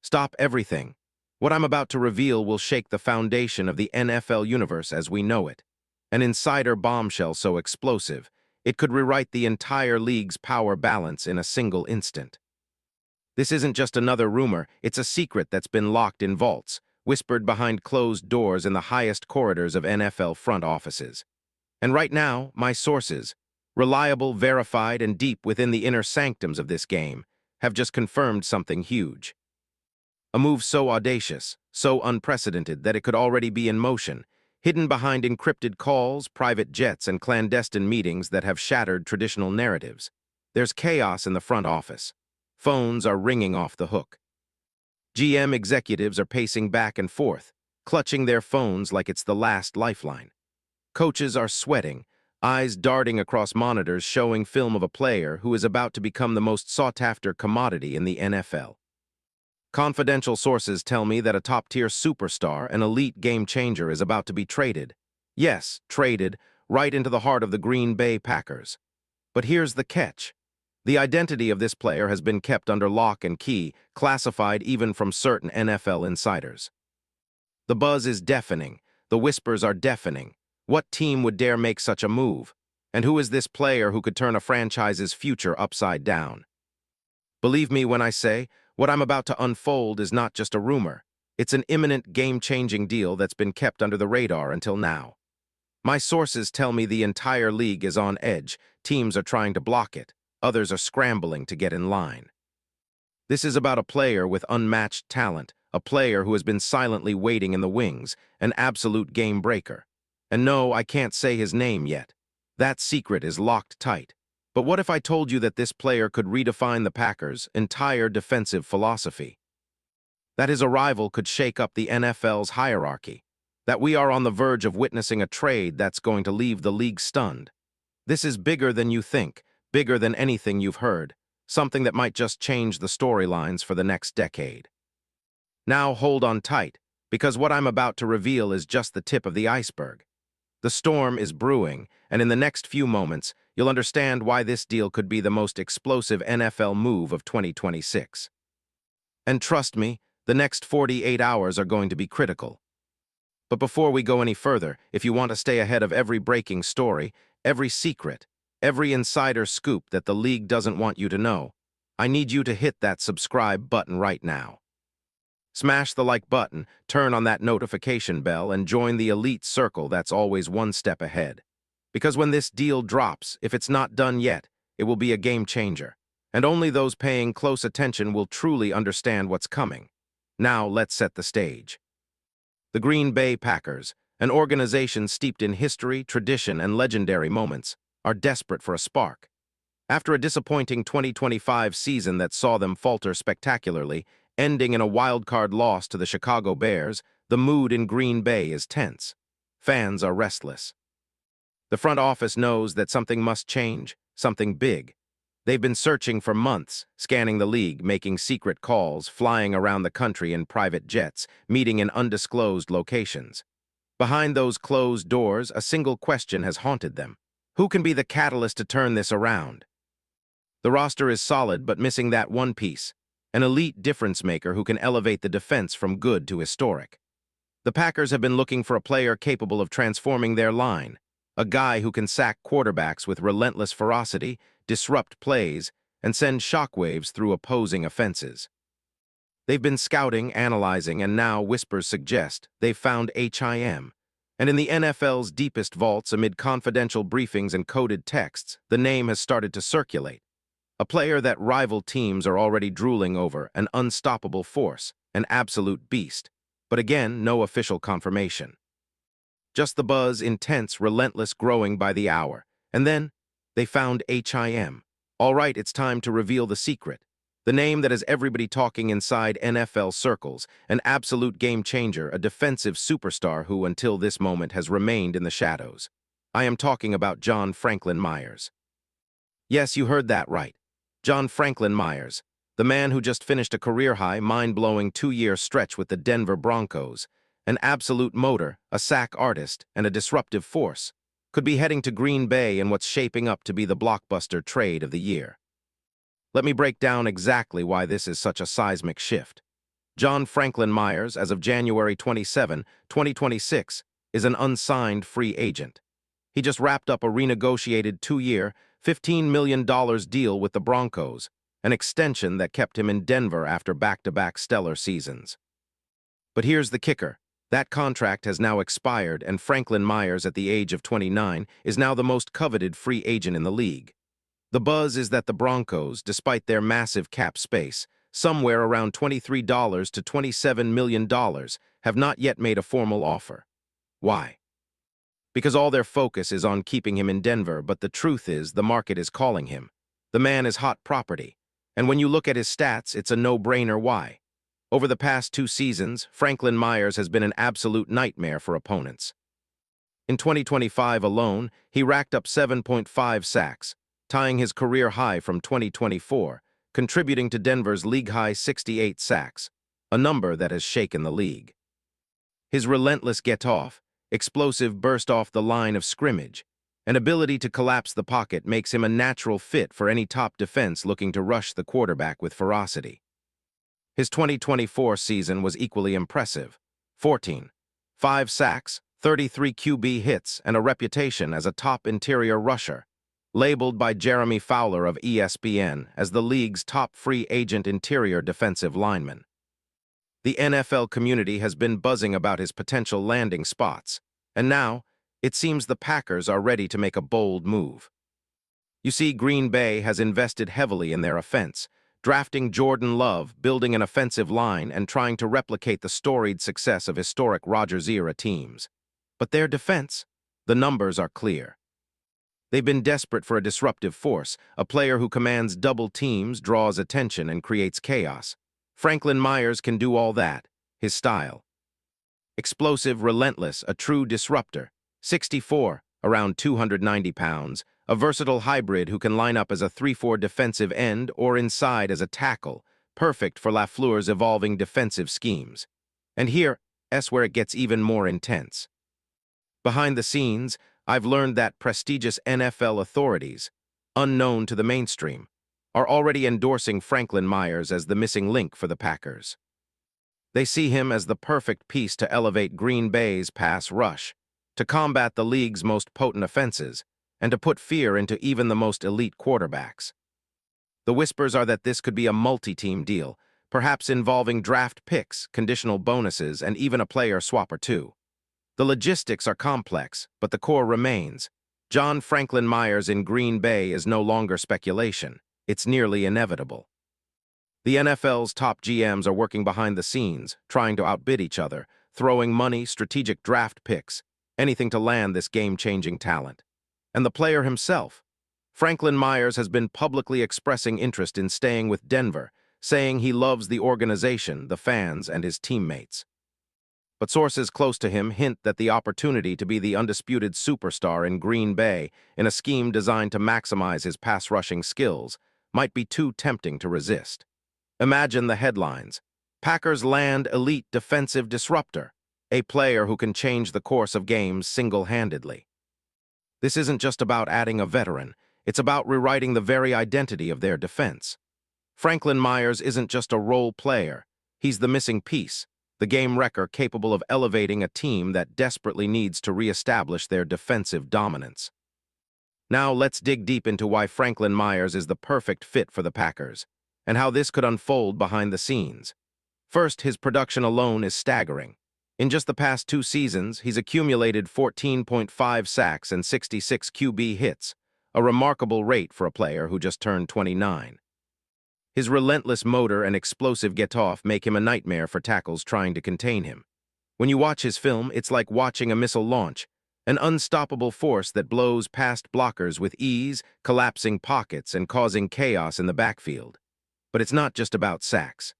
Stop everything. What I'm about to reveal will shake the foundation of the NFL universe as we know it. An insider bombshell so explosive, it could rewrite the entire league's power balance in a single instant. This isn't just another rumor, it's a secret that's been locked in vaults, whispered behind closed doors in the highest corridors of NFL front offices. And right now, my sources, reliable, verified, and deep within the inner sanctums of this game, have just confirmed something huge. A move so audacious, so unprecedented that it could already be in motion, hidden behind encrypted calls, private jets, and clandestine meetings that have shattered traditional narratives. There's chaos in the front office. Phones are ringing off the hook. GM executives are pacing back and forth, clutching their phones like it's the last lifeline. Coaches are sweating, eyes darting across monitors showing film of a player who is about to become the most sought-after commodity in the NFL. Confidential sources tell me that a top-tier superstar, an elite game-changer, is about to be traded. Yes, traded, right into the heart of the Green Bay Packers. But here's the catch. The identity of this player has been kept under lock and key, classified even from certain NFL insiders. The buzz is deafening. The whispers are deafening. What team would dare make such a move? And who is this player who could turn a franchise's future upside down? Believe me when I say, what I'm about to unfold is not just a rumor. It's an imminent game-changing deal that's been kept under the radar until now. My sources tell me the entire league is on edge. Teams are trying to block it. Others are scrambling to get in line. This is about a player with unmatched talent, a player who has been silently waiting in the wings, an absolute game breaker. And no, I can't say his name yet. That secret is locked tight. But what if I told you that this player could redefine the Packers' entire defensive philosophy? That his arrival could shake up the NFL's hierarchy? That we are on the verge of witnessing a trade that's going to leave the league stunned? This is bigger than you think, bigger than anything you've heard, something that might just change the storylines for the next decade. Now hold on tight, because what I'm about to reveal is just the tip of the iceberg. The storm is brewing, and in the next few moments, you'll understand why this deal could be the most explosive NFL move of 2026. And trust me, the next 48 hours are going to be critical. But before we go any further, if you want to stay ahead of every breaking story, every secret, every insider scoop that the league doesn't want you to know, I need you to hit that subscribe button right now. Smash the like button, turn on that notification bell, and join the elite circle that's always one step ahead. Because when this deal drops, if it's not done yet, it will be a game changer. And only those paying close attention will truly understand what's coming. Now let's set the stage. The Green Bay Packers, an organization steeped in history, tradition, and legendary moments, are desperate for a spark. After a disappointing 2025 season that saw them falter spectacularly, ending in a wildcard loss to the Chicago Bears, the mood in Green Bay is tense. Fans are restless. The front office knows that something must change, something big. They've been searching for months, scanning the league, making secret calls, flying around the country in private jets, meeting in undisclosed locations. Behind those closed doors, a single question has haunted them. Who can be the catalyst to turn this around? The roster is solid, but missing that one piece. An elite difference maker who can elevate the defense from good to historic. The Packers have been looking for a player capable of transforming their line, a guy who can sack quarterbacks with relentless ferocity, disrupt plays, and send shockwaves through opposing offenses. They've been scouting, analyzing, and now whispers suggest they've found HIM. And in the NFL's deepest vaults, amid confidential briefings and coded texts, the name has started to circulate. A player that rival teams are already drooling over, an unstoppable force, an absolute beast. But again, no official confirmation. Just the buzz, intense, relentless, growing by the hour. And then, they found HIM. All right, it's time to reveal the secret. The name that has everybody talking inside NFL circles, an absolute game changer, a defensive superstar who, until this moment, has remained in the shadows. I am talking about John Franklin Myers. Yes, you heard that right. John Franklin Myers, the man who just finished a career-high, mind-blowing 2-year stretch with the Denver Broncos, an absolute motor, a sack artist, and a disruptive force, could be heading to Green Bay in what's shaping up to be the blockbuster trade of the year. Let me break down exactly why this is such a seismic shift. John Franklin Myers, as of January 27, 2026, is an unsigned free agent. He just wrapped up a renegotiated 2-year, $15 million deal with the Broncos, an extension that kept him in Denver after back-to-back stellar seasons. But here's the kicker. That contract has now expired, and Franklin Myers, at the age of 29, is now the most coveted free agent in the league. The buzz is that the Broncos, despite their massive cap space, somewhere around $23 to $27 million, have not yet made a formal offer. Why? Because all their focus is on keeping him in Denver, but the truth is the market is calling him. The man is hot property. And when you look at his stats, it's a no-brainer why. Over the past 2 seasons, Franklin Myers has been an absolute nightmare for opponents. In 2025 alone, he racked up 7.5 sacks, tying his career high from 2024, contributing to Denver's league-high 68 sacks, a number that has shaken the league. His relentless get-off, explosive burst off the line of scrimmage, and ability to collapse the pocket makes him a natural fit for any top defense looking to rush the quarterback with ferocity. His 2024 season was equally impressive. 5 sacks, 33 QB hits, and a reputation as a top interior rusher, labeled by Jeremy Fowler of ESPN as the league's top free agent interior defensive lineman. The NFL community has been buzzing about his potential landing spots, and now, it seems the Packers are ready to make a bold move. You see, Green Bay has invested heavily in their offense, drafting Jordan Love, building an offensive line, and trying to replicate the storied success of historic Rodgers-era teams. But their defense? The numbers are clear. They've been desperate for a disruptive force, a player who commands double teams, draws attention, and creates chaos. Franklin Myers can do all that. His style: explosive, relentless, a true disruptor. 6'4", around 290 pounds, a versatile hybrid who can line up as a 3-4 defensive end or inside as a tackle, perfect for LaFleur's evolving defensive schemes. And here's where it gets even more intense. Behind the scenes, I've learned that prestigious NFL authorities, unknown to the mainstream, are already endorsing Franklin Myers as the missing link for the Packers. They see him as the perfect piece to elevate Green Bay's pass rush, to combat the league's most potent offenses, and to put fear into even the most elite quarterbacks. The whispers are that this could be a multi-team deal, perhaps involving draft picks, conditional bonuses, and even a player swap or two. The logistics are complex, but the core remains. John Franklin Myers in Green Bay is no longer speculation. It's nearly inevitable. The NFL's top GMs are working behind the scenes, trying to outbid each other, throwing money, strategic draft picks, anything to land this game-changing talent. And the player himself, Franklin Myers, has been publicly expressing interest in staying with Denver, saying he loves the organization, the fans, and his teammates. But sources close to him hint that the opportunity to be the undisputed superstar in Green Bay, in a scheme designed to maximize his pass-rushing skills, might be too tempting to resist. Imagine the headlines: Packers land elite defensive disruptor, a player who can change the course of games single-handedly. This isn't just about adding a veteran, it's about rewriting the very identity of their defense. Franklin Myers isn't just a role player, he's the missing piece, the game wrecker capable of elevating a team that desperately needs to reestablish their defensive dominance. Now let's dig deep into why Franklin Myers is the perfect fit for the Packers, and how this could unfold behind the scenes. First, his production alone is staggering. In just the past 2 seasons, he's accumulated 14.5 sacks and 66 QB hits, a remarkable rate for a player who just turned 29. His relentless motor and explosive get-off make him a nightmare for tackles trying to contain him. When you watch his film, it's like watching a missile launch, an unstoppable force that blows past blockers with ease, collapsing pockets, and causing chaos in the backfield. But it's not just about sacks.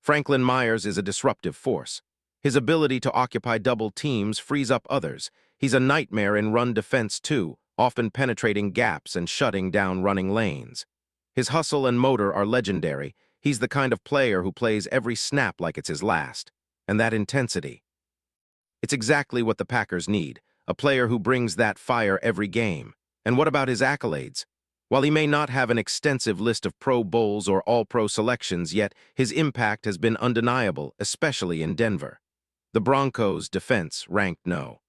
Franklin Myers is a disruptive force. His ability to occupy double teams frees up others. He's a nightmare in run defense too, often penetrating gaps and shutting down running lanes. His hustle and motor are legendary. He's the kind of player who plays every snap like it's his last. And that intensity, it's exactly what the Packers need, a player who brings that fire every game. And what about his accolades? While he may not have an extensive list of Pro Bowls or All-Pro selections yet, his impact has been undeniable, especially in Denver. The Broncos' defense ranked no.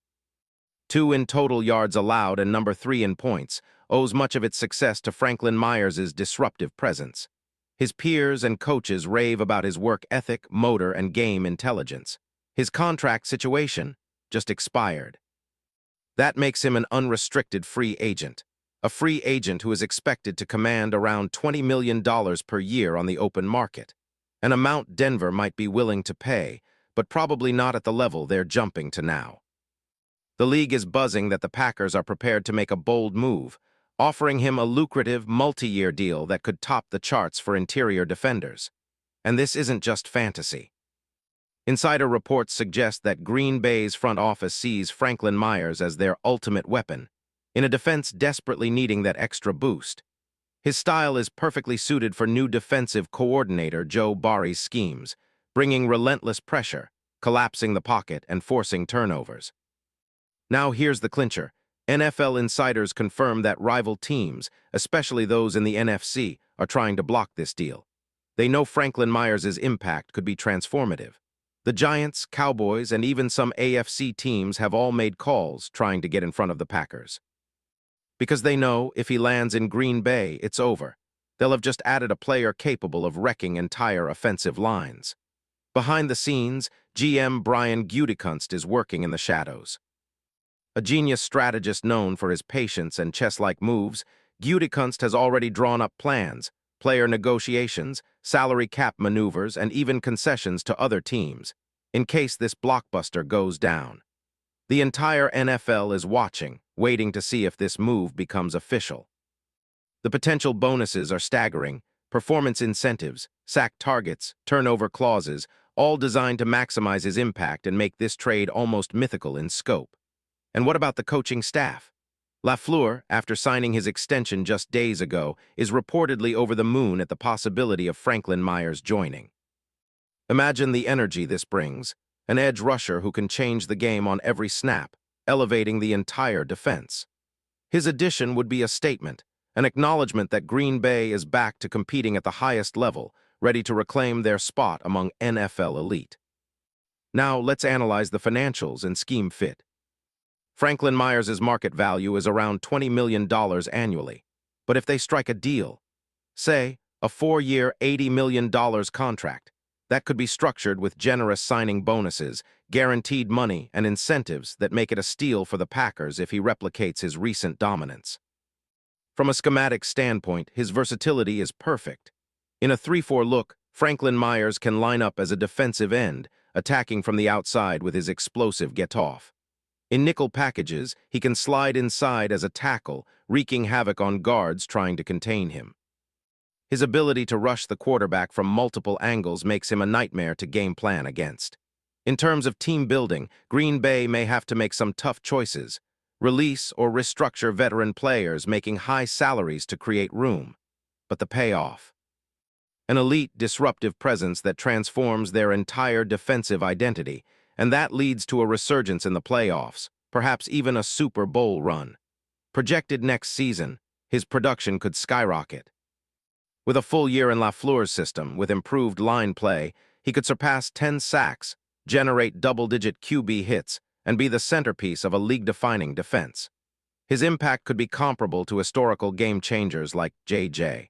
2 in total yards allowed and number 3 in points, owes much of its success to Franklin Myers' disruptive presence. His peers and coaches rave about his work ethic, motor, and game intelligence. His contract situation just expired. That makes him an unrestricted free agent. A free agent who is expected to command around $20 million per year on the open market. An amount Denver might be willing to pay, but probably not at the level they're jumping to now. The league is buzzing that the Packers are prepared to make a bold move, offering him a lucrative multi-year deal that could top the charts for interior defenders. And this isn't just fantasy. Insider reports suggest that Green Bay's front office sees Franklin Myers as their ultimate weapon, in a defense desperately needing that extra boost. His style is perfectly suited for new defensive coordinator Joe Barry's schemes, bringing relentless pressure, collapsing the pocket, and forcing turnovers. Now here's the clincher. NFL insiders confirm that rival teams, especially those in the NFC, are trying to block this deal. They know Franklin Myers' impact could be transformative. The Giants, Cowboys, and even some AFC teams have all made calls trying to get in front of the Packers. Because they know if he lands in Green Bay, it's over. They'll have just added a player capable of wrecking entire offensive lines. Behind the scenes, GM Brian Gutekunst is working in the shadows. A genius strategist known for his patience and chess-like moves, Gutekunst has already drawn up plans, player negotiations, salary cap maneuvers, and even concessions to other teams, in case this blockbuster goes down. The entire NFL is watching, waiting to see if this move becomes official. The potential bonuses are staggering: performance incentives, sack targets, turnover clauses, all designed to maximize his impact and make this trade almost mythical in scope. And what about the coaching staff? LaFleur, after signing his extension just days ago, is reportedly over the moon at the possibility of Franklin Myers joining. Imagine the energy this brings: an edge rusher who can change the game on every snap, elevating the entire defense. His addition would be a statement, an acknowledgement that Green Bay is back to competing at the highest level, ready to reclaim their spot among NFL elite. Now let's analyze the financials and scheme fit. Franklin Myers' market value is around $20 million annually, but if they strike a deal, say, a 4-year, $80 million contract, that could be structured with generous signing bonuses, guaranteed money, and incentives that make it a steal for the Packers if he replicates his recent dominance. From a schematic standpoint, his versatility is perfect. In a 3-4 look, Franklin Myers can line up as a defensive end, attacking from the outside with his explosive get-off. In nickel packages, he can slide inside as a tackle, wreaking havoc on guards trying to contain him. His ability to rush the quarterback from multiple angles makes him a nightmare to game plan against. In terms of team building, Green Bay may have to make some tough choices: release or restructure veteran players, making high salaries to create room. But the payoff: an elite, disruptive presence that transforms their entire defensive identity, and that leads to a resurgence in the playoffs, perhaps even a Super Bowl run. Projected next season, his production could skyrocket. With a full year in LaFleur's system, with improved line play, he could surpass 10 sacks, generate double-digit QB hits, and be the centerpiece of a league-defining defense. His impact could be comparable to historical game-changers like J.J.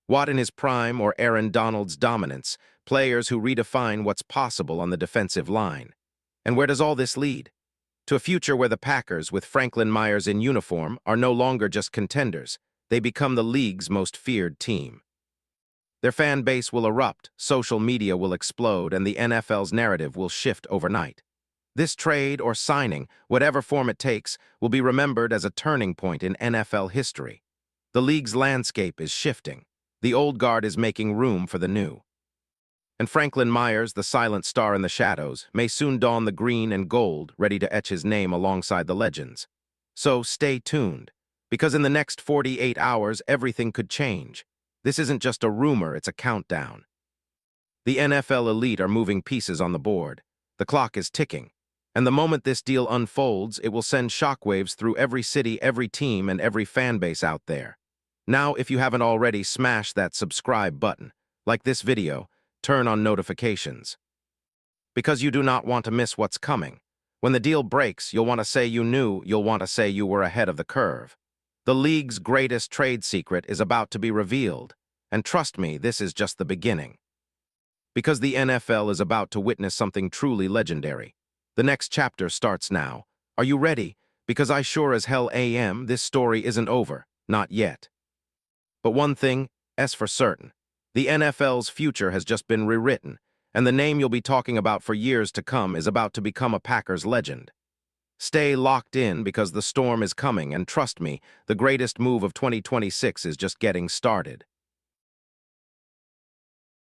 Watt in his prime or Aaron Donald's dominance, players who redefine what's possible on the defensive line. And where does all this lead? To a future where the Packers, with Franklin Myers in uniform, are no longer just contenders. They become the league's most feared team. Their fan base will erupt, social media will explode, and the NFL's narrative will shift overnight. This trade or signing, whatever form it takes, will be remembered as a turning point in NFL history. The league's landscape is shifting. The old guard is making room for the new. And Franklin Myers, the silent star in the shadows, may soon don the green and gold, ready to etch his name alongside the legends. So stay tuned, because in the next 48 hours, everything could change. This isn't just a rumor, it's a countdown. The NFL elite are moving pieces on the board. The clock is ticking. And the moment this deal unfolds, it will send shockwaves through every city, every team, and every fan base out there. Now, if you haven't already, smash that subscribe button. Like this video, turn on notifications. Because you do not want to miss what's coming. When the deal breaks, you'll want to say you knew, you'll want to say you were ahead of the curve. The league's greatest trade secret is about to be revealed. And trust me, this is just the beginning. Because the NFL is about to witness something truly legendary. The next chapter starts now. Are you ready? Because I sure as hell am, this story isn't over. Not yet. But one thing, is for certain. The NFL's future has just been rewritten, and the name you'll be talking about for years to come is about to become a Packers legend. Stay locked in because the storm is coming, and trust me, the greatest move of 2026 is just getting started.